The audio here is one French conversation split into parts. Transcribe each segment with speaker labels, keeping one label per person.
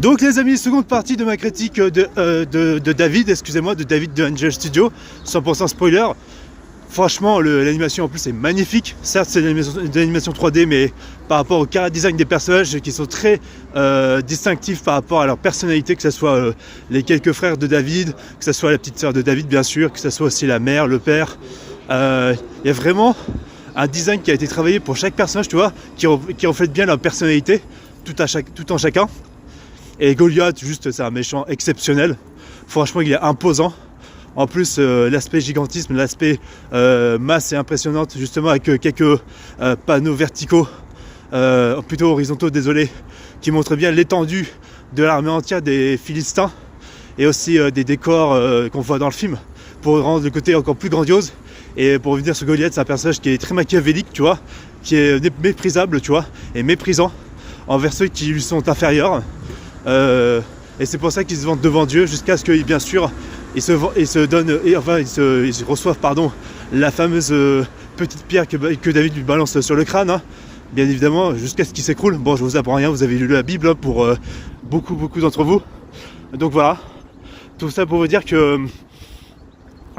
Speaker 1: Donc les amis, seconde partie de ma critique de David, excusez-moi, de David de Angel Studio, 100% spoiler. Franchement, l'animation en plus est magnifique. Certes, c'est de l'animation 3D, mais par rapport au chara design des personnages qui sont très distinctifs par rapport à leur personnalité, que ce soit les quelques frères de David, que ce soit la petite sœur de David, bien sûr, que ce soit aussi la mère, le père. Il y a vraiment un design qui a été travaillé pour chaque personnage, tu vois, qui reflète bien leur personnalité, tout en chacun. Et Goliath, juste, c'est un méchant exceptionnel. Franchement, il est imposant. En plus, l'aspect gigantisme, l'aspect masse est impressionnante, justement avec quelques panneaux verticaux, plutôt horizontaux, désolé, qui montrent bien l'étendue de l'armée entière des Philistins et aussi des décors qu'on voit dans le film pour rendre le côté encore plus grandiose. Et pour revenir sur Goliath, c'est un personnage qui est très machiavélique, tu vois, qui est méprisable, tu vois, et méprisant envers ceux qui lui sont inférieurs. Et c'est pour ça qu'ils se vendent devant Dieu jusqu'à ce que, bien sûr, ils se reçoivent la fameuse petite pierre que David lui balance sur le crâne, hein, bien évidemment, jusqu'à ce qu'il s'écroule. Bon, je vous apprends rien, vous avez lu la Bible hein, pour beaucoup d'entre vous. Donc voilà, tout ça pour vous dire que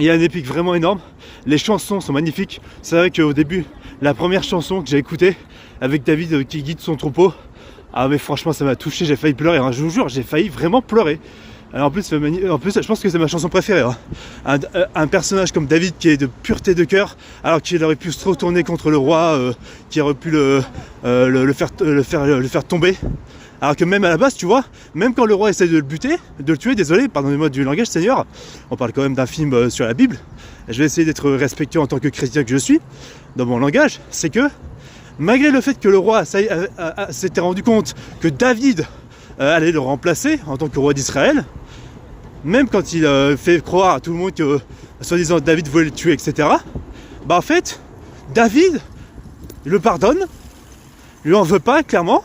Speaker 1: il y a un épique vraiment énorme. Les chansons sont magnifiques. C'est vrai qu'au début, la première chanson que j'ai écoutée avec David qui guide son troupeau, ah mais franchement ça m'a touché, j'ai failli pleurer, hein. Je vous jure, j'ai failli vraiment pleurer. Alors en plus, je pense que c'est ma chanson préférée, hein. Un personnage comme David qui est de pureté de cœur, alors qu'il aurait pu se retourner contre le roi, qui aurait pu le faire tomber. Alors que même à la base, tu vois, même quand le roi essaie de le buter, de le tuer, désolé, pardonnez-moi du langage Seigneur, on parle quand même d'un film sur la Bible, je vais essayer d'être respectueux en tant que chrétien que je suis, dans mon langage, c'est que malgré le fait que le roi s'était rendu compte que David allait le remplacer en tant que roi d'Israël, même quand il fait croire à tout le monde que, soi-disant, David voulait le tuer, etc., bah en fait, David le pardonne, lui en veut pas, clairement,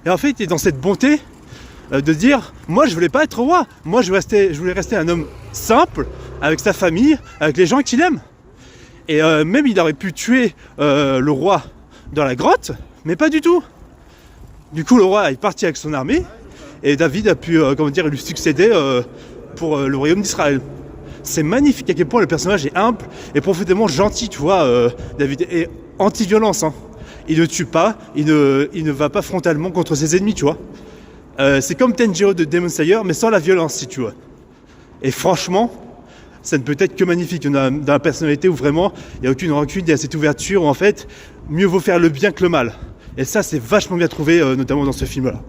Speaker 1: et en fait, il est dans cette bonté de dire, moi je voulais pas être roi, moi je voulais rester un homme simple, avec sa famille, avec les gens qu'il aime. Et même il aurait pu tuer le roi dans la grotte, mais pas du tout. Du coup, le roi est parti avec son armée, et David a pu, lui succéder pour le royaume d'Israël. C'est magnifique à quel point le personnage est humble et profondément gentil, tu vois, David, et anti-violence, hein. Il ne tue pas, il ne va pas frontalement contre ses ennemis, tu vois. C'est comme Tanjiro de Demon Slayer, mais sans la violence, si tu veux. Et franchement, ça ne peut être que magnifique dans la personnalité où vraiment il n'y a aucune rancune, il y a cette ouverture où en fait, mieux vaut faire le bien que le mal. Et ça, c'est vachement bien trouvé, notamment dans ce film-là.